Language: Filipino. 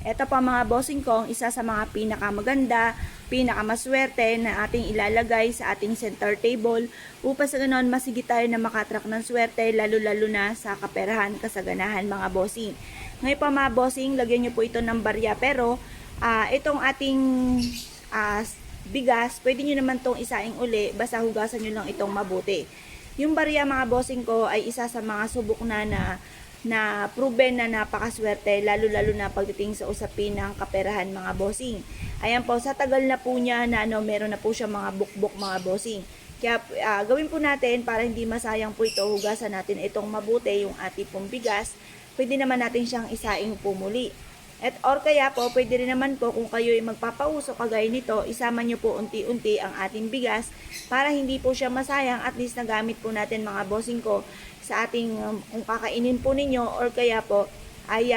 Ito pa mga bossing ko, ang isa sa mga pinakamaganda, pinakamaswerte na ating ilalagay sa ating center table upang sa ganon masigit tayo na makatrak ng swerte lalo-lalo na sa kaperahan, kasaganahan mga bossing. Ngayon pa mga bossing, lagyan nyo po ito ng barya pero itong ating uh, bigas, pwede nyo naman itong isaing uli, basta hugasan nyo lang itong mabuti. Yung barya mga bossing ko ay isa sa mga subok na proven na napakaswerte lalo-lalo na pagdating sa usapin ng kaperahan mga bossing. Ayan po, sa tagal na po niya na meron na po siya mga bukbok mga bossing. Kaya gawin po natin para hindi masayang po ito, hugasan natin itong mabuti yung ating pong bigas. Pwede naman natin siyang isaing pumuli. Or kaya po, pwede rin naman po kung kayo ay magpapauso kagaya nito, isama nyo po unti-unti ang ating bigas para hindi po siya masayang, at least nagamit po natin mga bossing ko sa ating kung kakainin po ninyo, or kaya po ay